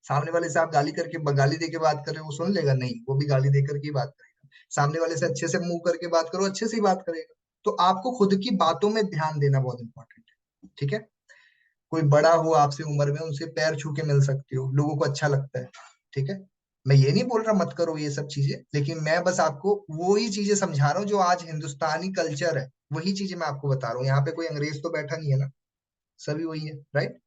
सामने वाले से आप गाली करके गाली दे के बात कर रहे हो वो सुन लेगा नहीं, वो भी गाली दे करके ही बात करेगा। सामने वाले से अच्छे से मुंह करके बात करो अच्छे से ही बात करेगा। तो आपको खुद की बातों में ध्यान देना बहुत इंपॉर्टेंट है। ठीक है। कोई बड़ा हो आपसे उम्र में उनसे पैर छू के मिल सकते हो, लोगों को अच्छा लगता है। ठीक है। मैं ये नहीं बोल रहा मत करो ये सब चीजें, लेकिन मैं बस आपको वो ही चीजें समझा रहा हूँ जो आज हिंदुस्तानी कल्चर है, वही चीजें मैं आपको बता रहा हूँ। यहाँ पे कोई अंग्रेज तो बैठा नहीं है ना, सभी वही है, राइट।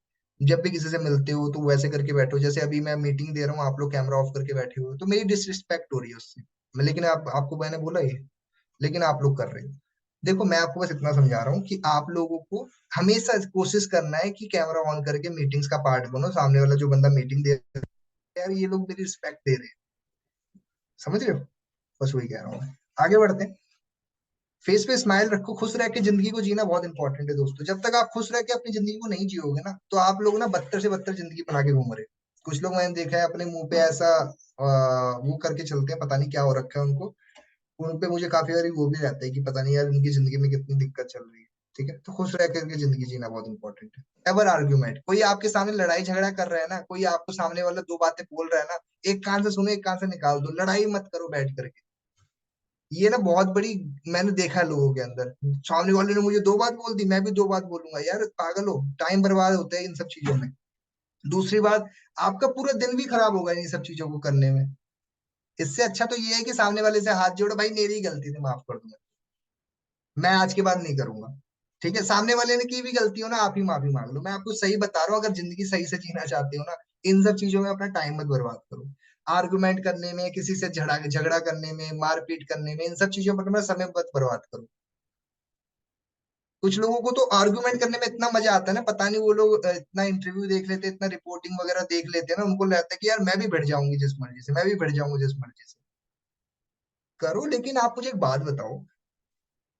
जब भी किसी से मिलते हो तो वैसे करके बैठो, जैसे अभी मैं मीटिंग दे रहा हूँ आप लोग कैमरा ऑफ करके बैठे हो तो मेरी डिसरिस्पेक्ट हो रही है उससे। लेकिन आपको मैंने बोला ये, लेकिन आप लोग कर रहे हो। देखो मैं आपको बस इतना समझा रहा हूँ कि आप लोगों को हमेशा कोशिश करना है कि कैमरा ऑन करके मीटिंग्स का पार्ट बनो, सामने वाला जो बंदा मीटिंग दे रहा है यार ये लोग मेरी रिस्पेक्ट दे रहे हैं। समझ रहे हो। बस वही कह रहा हूँ मैं। आगे बढ़ते हैं। फेस पे स्माइल रखो, खुश रह के जिंदगी को जीना बहुत इंपॉर्टेंट है दोस्तों। जब तक आप खुश रह के अपनी जिंदगी को नहीं जियोगे ना, तो आप लोग ना बदतर से बदतर जिंदगी बना के घूम रहे हो। कुछ लोग मैंने देखा है अपने मुंह पे ऐसा वो करके चलते हैं, पता नहीं क्या हो रखा है उनको। उन पे मुझे काफी बारी वो भी रहता है कि पता नहीं यार उनकी जिंदगी में कितनी दिक्कत चल रही है। ठीक है, तो खुश रह करके जिंदगी जीना बहुत इंपॉर्टेंट है। एवर आर्ग्यूमेंट, कोई आपके सामने लड़ाई झगड़ा कर रहा है ना, कोई आपको सामने वाला दो बातें बोल रहा है ना, एक कान से सुनो एक कान से निकाल दो, लड़ाई मत करो बैठ करके। ये ना बहुत बड़ी, मैंने देखा है लोगों के अंदर, सामने वाले ने मुझे दो बात बोल दी मैं भी दो बात बोलूंगा, यार पागल हो, टाइम बर्बाद होता है इन सब चीजों में। दूसरी बात, आपका पूरा दिन भी खराब होगा इन सब चीजों को करने में। इससे अच्छा तो ये है कि सामने वाले से हाथ जोड़ो, भाई मेरी ही गलती थी माफ कर दूंगा, मैं आज के बाद नहीं करूंगा। ठीक है, सामने वाले ने की भी गलती हो ना, आप ही माफी मांग लो। मैं आपको सही बता रहा हूँ, अगर जिंदगी सही से जीना चाहते हो ना, इन सब चीजों में अपना टाइम मत बर्बाद करो। आर्गुमेंट करने में, किसी से झगड़ा झगड़ा करने में, मारपीट करने में, इन सब चीजों पर अपना समय मत बर्बाद करो। कुछ लोगों को तो आर्गुमेंट करने में इतना मजा आता है ना, पता नहीं वो लोग इतना इंटरव्यू देख लेते हैं, इतना रिपोर्टिंग वगैरह देख लेते हैं ना, उनको लगता है कि यार मैं भी भिड़ जाऊंगी जिस मर्जी से, मैं भी भिड़ जाऊंगी जिस मर्जी से। करो, लेकिन आप मुझे एक बात बताओ,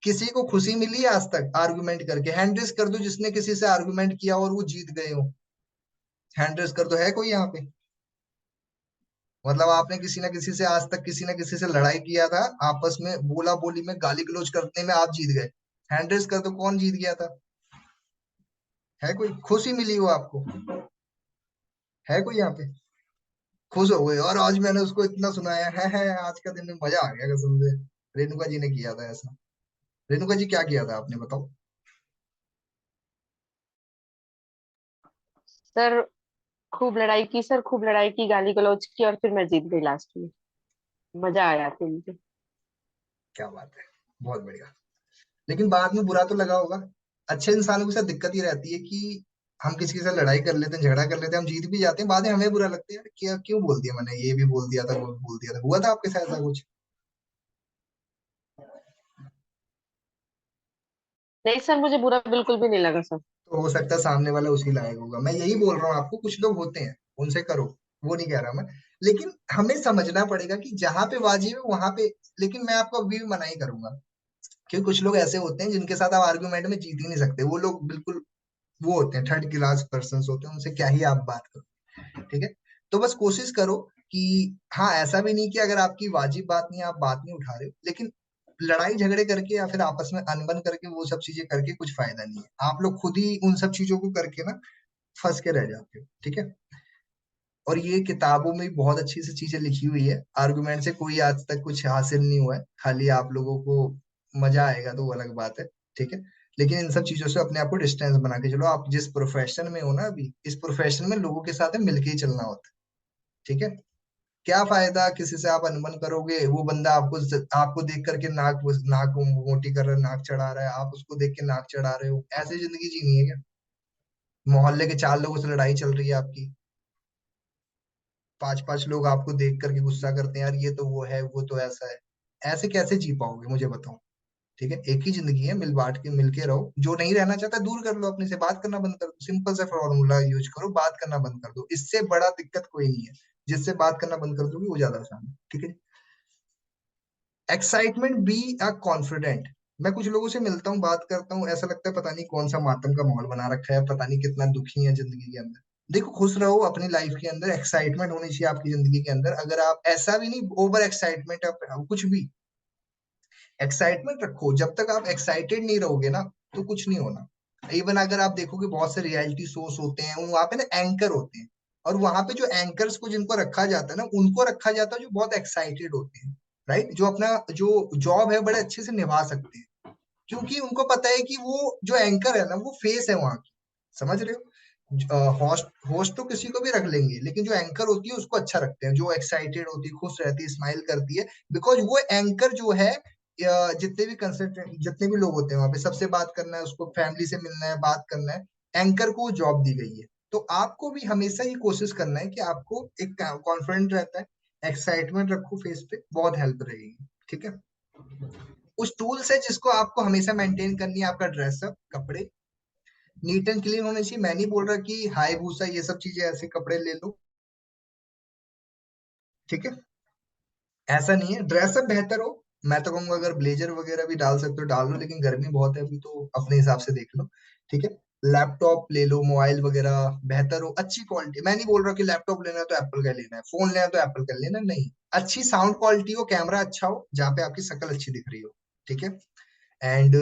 किसी को खुशी मिली है आज तक आर्गुमेंट करके? हैंड रेस कर दो जिसने किसी से आर्गुमेंट किया और वो जीत गए हो, हैंड रेस कर दो, है कोई यहाँ पे? मतलब आपने किसी ना किसी से आज तक किसी ना किसी से लड़ाई किया था, आपस में बोला बोली में गाली गलौज करने में आप जीत गए, हैंड रेस कर दो, कौन जीत गया था? है कोई? खुशी मिली हो आपको? है कोई यहाँ पे? खुश हो गए और आज मैंने उसको इतना सुनाया है, आज का दिन में मजा आ गया कसम से। रेणुका जी ने किया था ऐसा? रेणुका जी क्या किया था आपने बताओ? सर खूब लड़ाई की सर, खूब लड़ाई की, गाली गलौज की, और फिर मैं जीत गई लास्ट में। मजा आया फिर मुझे। क्या बात है, बहुत बढ़िया। लेकिन बाद में बुरा तो लगा होगा। अच्छे इंसानों के साथ दिक्कत ये रहती है कि हम किसी के साथ लड़ाई कर लेते हैं, झगड़ा कर लेते हैं, हम जीत भी जाते हैं, बाद में हमें बुरा लगता है, यार क्या क्यों बोल दिया मैंने, ये भी बोल दिया था वो भी बोल दिया था। हुआ था आपके साथ ऐसा कुछ? नहीं सर, मुझे बुरा बिल्कुल भी नहीं लगा सर। तो हो सकता है सामने वाला उसी लायक होगा, मैं यही बोल रहा हूँ आपको, कुछ लोग होते हैं उनसे करो, वो नहीं कह रहा मैं। लेकिन हमें समझना पड़ेगा कि जहां पे वाजिब है वहां पे। लेकिन मैं आपको अभी भी मना ही करूंगा, क्योंकि कुछ लोग ऐसे होते हैं जिनके साथ आप आर्गुमेंट में जीत ही नहीं सकते, वो लोग बिल्कुल वो होते हैं, थर्ड क्लास पर्सन होते हैं, उनसे क्या ही आप बात करो। ठीक है, तो बस कोशिश करो कि, हाँ ऐसा भी नहीं कि अगर आपकी वाजिब बात नहीं है आप बात नहीं उठा रहे हो, लेकिन लड़ाई झगड़े करके या फिर आपस में अनबन करके वो सब चीजें करके कुछ फायदा नहीं है, आप लोग खुद ही उन सब चीजों को करके ना फंस के रह जाते हो। ठीक है, और ये किताबों में भी बहुत अच्छी सी चीजें लिखी हुई है, आर्गुमेंट से कोई आज तक कुछ हासिल नहीं हुआ है, खाली आप लोगों को मजा आएगा तो वो अलग बात है। ठीक है, लेकिन इन सब चीजों से अपने आप को डिस्टेंस बना के चलो। आप जिस प्रोफेशन में हो ना अभी, इस प्रोफेशन में लोगों के साथ मिलके ही चलना होता है। ठीक है, क्या फायदा किसी से आप अनबन करोगे, वो बंदा आपको देख करके नाक नाक मोटी कर रहा है, नाक चढ़ा रहा है, आप उसको देख के नाक चढ़ा रहे हो, ऐसे जिंदगी जीनी है क्या? मोहल्ले के चार लोगों से लड़ाई चल रही है आपकी, पांच पांच लोग आपको देख करके गुस्सा करते हैं, यार ये तो वो है, वो तो ऐसा है, ऐसे कैसे जी पाओगे मुझे बताओ? ठीक है, एक ही जिंदगी है, मिल बांट के मिलके रहो, जो नहीं रहना चाहता दूर कर लो, अपने से बात करना बंद कर दो, सिंपल सा फॉर्मूला यूज करो, बात करना बंद कर दो, इससे बड़ा दिक्कत कोई नहीं है। जिससे बात करना बंद कर दोगे वो ज्यादा आसान है। ठीक है, एक्साइटमेंट बी अ कॉन्फिडेंट। मैं कुछ लोगों से मिलता हूँ, बात करता हूँ, ऐसा लगता है पता नहीं कौन सा मातम का माहौल बना रखा है, पता नहीं कितना दुखी है जिंदगी के अंदर। देखो, खुश रहो अपनी लाइफ के अंदर, एक्साइटमेंट होनी चाहिए आपकी जिंदगी के अंदर, अगर आप ऐसा भी नहीं ओवर एक्साइटमेंट, आप कुछ भी एक्साइटमेंट रखो, जब तक आप एक्साइटेड नहीं रहोगे ना तो कुछ नहीं होना। इवन अगर आप देखोगे बहुत से रियलिटी शोज होते हैं, वहां पे ना एंकर होते हैं, और वहां पे जो एंकर्स को जिनको रखा जाता है ना, उनको रखा जाता है जो बहुत एक्साइटेड होते हैं, राइट, जो अपना जो जॉब है बड़े अच्छे से निभा सकते हैं, क्योंकि उनको पता है कि वो जो एंकर है ना वो फेस है वहां की। समझ रहे हो? होस्ट होस्ट तो किसी को भी रख लेंगे, लेकिन जो एंकर होती है उसको अच्छा रखते हैं, जो एक्साइटेड होती है, खुश रहती है, स्माइल करती है, बिकॉज वो एंकर जो है, जितने भी कंसल्टेंट, जितने भी लोग होते हैं वहां पे, सबसे बात करना है उसको, फैमिली से मिलना है, बात करना है, एंकर को जॉब दी गई है। तो आपको भी हमेशा ही कोशिश करना है कि आपको एक कॉन्फिडेंट रहता है, एक्साइटमेंट रखो फेस पे, बहुत हेल्प रहेगी। ठीक है, उस टूल्स है जिसको आपको हमेशा मेंटेन करनी है, आपका ड्रेसअप, कपड़े नीट एंड क्लीन होने चाहिए। मैं नहीं बोल रहा कि हाई भूसा ये सब चीजें ऐसे कपड़े ले लो। ठीक है, ऐसा नहीं है, ड्रेसअप बेहतर हो। मैं तो कहूंगा अगर ब्लेजर वगैरह भी डाल सकते हो डाल लो, लेकिन गर्मी बहुत है अभी तो अपने हिसाब से देख लो। ठीक है, लैपटॉप ले लो, मोबाइल वगैरह बेहतर हो, अच्छी क्वालिटी। मैं नहीं बोल रहा कि लैपटॉप लेना है तो एप्पल का लेना है, फोन लेना है तो एप्पल का लेना है, नहीं। अच्छी साउंड क्वालिटी हो, कैमरा अच्छा हो, जहाँ पे आपकी शक्ल अच्छी दिख रही हो, ठीक है। एंड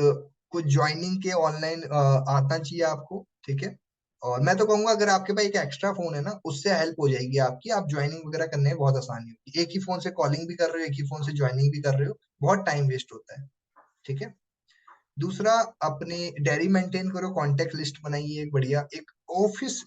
कुछ ज्वाइनिंग के ऑनलाइन आना चाहिए आपको, ठीक है। और मैं तो कहूंगा अगर आपके पास एक एक्स्ट्रा फोन है ना, उससे हेल्प हो जाएगी आपकी, आप ज्वाइनिंग वगैरह करने में बहुत आसानी होगी। एक ही फोन से कॉलिंग भी कर रहे हो, एक ही फोन से ज्वाइनिंग भी कर रहे हो, बहुत टाइम वेस्ट होता है, ठीक है। दूसरा, अपने डायरी मेंटेन करो, कांटेक्ट लिस्ट बनाइए एक बढ़िया। एक ऑफिस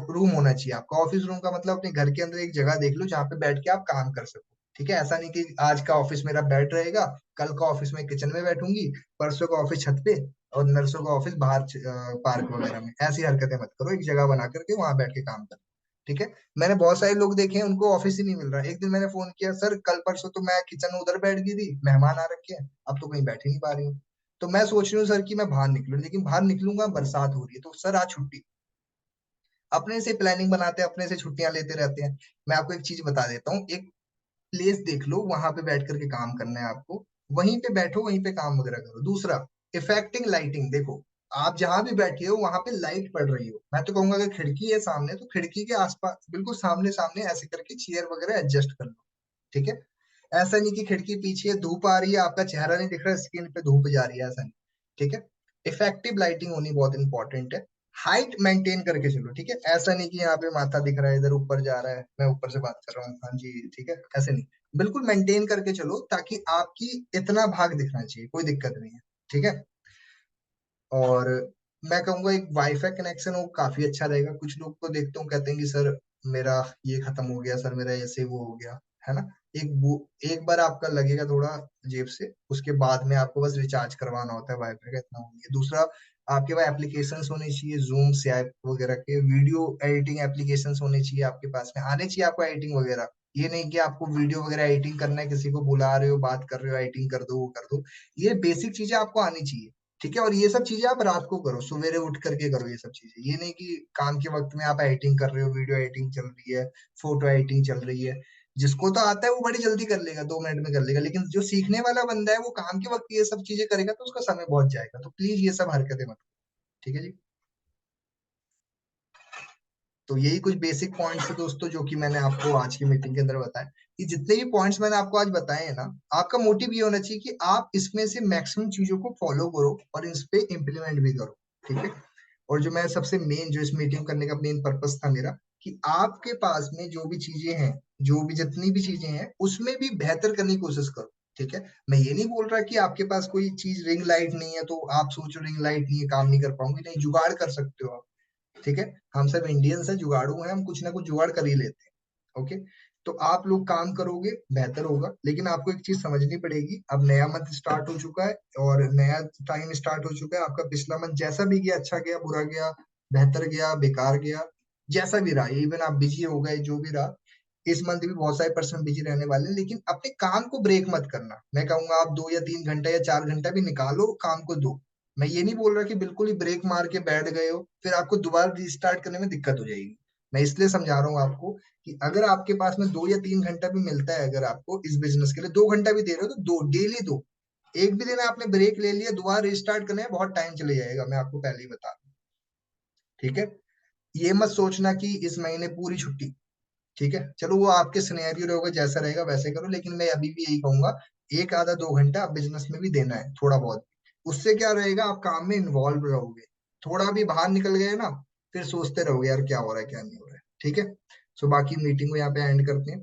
रूम होना चाहिए आपका। ऑफिस रूम का मतलब अपने घर के अंदर एक जगह देख लो जहाँ पे बैठ के आप काम कर सको, ठीक है। ऐसा नहीं कि आज का ऑफिस मेरा बेड रहेगा, कल का ऑफिस में किचन में बैठूंगी, परसों का ऑफिस छत पे, और नर्सों का ऑफिस बाहर पार्क वगैरह में। ऐसी हरकतें मत करो, एक जगह बना करके वहां बैठ के काम करो, ठीक है। मैंने बहुत सारे लोग देखे हैं उनको ऑफिस ही नहीं मिल रहा। एक दिन मैंने फोन किया, सर कल परसों तो मैं किचन में उधर बैठ गई थी, मेहमान आ रखे हैं, अब तो कहीं बैठ ही नहीं पा रही हूँ। तो मैं सोच रही हूँ सर कि मैं बाहर निकलूं, लेकिन बाहर निकलूंगा बरसात हो रही है, तो सर आज छुट्टी। अपने से प्लानिंग बनाते हैं, अपने से छुट्टियां लेते रहते हैं। मैं आपको एक चीज बता देता हूँ, एक प्लेस देख लो, वहां पे बैठ करके काम करना है आपको, वहीं पे बैठो, वहीं पे काम वगैरह करो। दूसरा, इफेक्टिंग लाइटिंग देखो, आप जहां भी बैठे हो वहां पे लाइट पड़ रही हो। मैं तो कहूंगा अगर खिड़की है सामने, तो खिड़की के आसपास बिल्कुल सामने सामने ऐसे करके चेयर वगैरह एडजस्ट कर लो, ठीक है। ऐसा नहीं कि खिड़की पीछे है, धूप आ रही है, आपका चेहरा नहीं दिख रहा, स्किन पे धूप जा रही है, ऐसा नहीं, ठीक है। इफेक्टिव लाइटिंग होनी बहुत इंपॉर्टेंट है। हाइट मेंटेन करके चलो, ठीक है। ऐसा नहीं कि यहाँ पे माथा दिख रहा है, इधर ऊपर जा रहा है, मैं ऊपर से बात कर रहा हूँ, हाँ जी ठीक है, ऐसे नहीं। बिल्कुल मेंटेन करके चलो, ताकि आपकी इतना भाग दिखना चाहिए, कोई दिक्कत नहीं है, ठीक है। और मैं कहूंगा एक वाईफाई कनेक्शन हो, काफी अच्छा रहेगा। कुछ लोग को देखता हूँ कहते हैं कि सर मेरा ये खत्म हो गया, सर मेरा ऐसे वो हो गया, है ना। एक बार आपका लगेगा थोड़ा जेब से, उसके बाद में आपको बस रिचार्ज करवाना होता है वाईफाई का, इतना हो गया। दूसरा, आपके पास एप्लीकेशंस होने चाहिए, जूम से ऐप वगैरह के, वीडियो एडिटिंग एप्लीकेशंस होने चाहिए आपके पास में, आने चाहिए आपको एडिटिंग वगैरह। ये नहीं कि आपको वीडियो वगैरह एडिटिंग करना है, किसी को बुला रहे हो, बात कर रहे हो, एडिटिंग कर दो, वो कर दो। ये बेसिक चीजें आपको आनी चाहिए, ठीक है। और ये सब चीजें आप रात को करो, सवेरे उठ करके करो ये सब चीजें। ये नहीं कि काम के वक्त में आप एडिटिंग कर रहे हो, वीडियो एडिटिंग चल रही है, फोटो एडिटिंग चल रही है। जिसको तो आता है वो बड़ी जल्दी कर लेगा, 2 मिनट में कर लेगा, लेकिन जो सीखने वाला बंदा है वो काम के वक्त ये सब चीजें करेगा तो उसका समय बहुत जाएगा। तो प्लीज ये सब हरकतें मत करो, ठीक है जी। तो यही कुछ बेसिक पॉइंट्स है दोस्तों, जो कि मैंने आपको आज की मीटिंग के अंदर बताया। कि जितने भी पॉइंट्स मैंने आपको आज बताए हैं ना, आपका मोटिव ये होना चाहिए कि आप इसमें से मैक्सिमम चीजों को फॉलो करो और इस पे इम्प्लीमेंट भी करो, ठीक है। और जो मैं सबसे मेन, जो इस मीटिंग करने का मेन पर्पस था मेरा, कि आपके पास में जो भी चीजें हैं, जो भी जितनी भी चीजें हैं, उसमें भी बेहतर करने की कोशिश करो, ठीक है। मैं ये नहीं बोल रहा कि आपके पास कोई चीज, रिंग लाइट नहीं है तो आप सोचो रिंग लाइट नहीं है काम नहीं कर पाऊंगी, नहीं, जुगाड़ कर सकते हो आप, ठीक है। हम सब इंडियंस हैं, जुगाड़ू हैं, हम कुछ ना कुछ जुगाड़ कर ही लेते हैं, ओके। तो आप लोग काम करोगे बेहतर होगा, लेकिन आपको एक चीज समझनी पड़ेगी, अब नया मंथ स्टार्ट हो चुका है और नया टाइम स्टार्ट हो चुका है। आपका पिछला मंथ जैसा भी गया, अच्छा गया, बुरा गया, बेहतर गया, बेकार गया, जैसा भी रहा, इवन आप बिजी हो गए, जो भी रहा, इस मंथ भी बहुत सारे पर्सन बिजी रहने वाले हैं। लेकिन अपने काम को ब्रेक मत करना। मैं कहूंगा आप 2 या 3 घंटा या 4 घंटा भी निकालो, काम को दो। मैं ये नहीं बोल रहा कि बिल्कुल ही ब्रेक मार के बैठ गए हो, फिर आपको दोबारा रीस्टार्ट करने में दिक्कत हो जाएगी। मैं इसलिए समझा रहा हूँ आपको कि अगर आपके पास में 2 या 3 घंटा भी मिलता है, अगर आपको इस बिजनेस के लिए 2 घंटा भी दे रहे हो, तो दो, डेली दो। एक भी दिन आपने ब्रेक ले लिया, दोबारा रिस्टार्ट करने में बहुत टाइम चले जाएगा, मैं आपको पहले ही बता दूं, ठीक है। ये मत सोचना कि इस महीने पूरी छुट्टी, ठीक है। चलो वो आपके सिनेरियो रहेगा, जैसा रहेगा वैसे करो, लेकिन मैं अभी भी यही कहूंगा, एक आधा 2 घंटा बिजनेस में भी देना है, थोड़ा बहुत। उससे क्या रहेगा, आप काम में इन्वॉल्व रहोगे। थोड़ा भी बाहर निकल गए ना, फिर सोचते रहोगे यार क्या हो रहा है क्या नहीं हो रहा है, ठीक है। सो बाकी मीटिंग को यहाँ पे एंड करते हैं।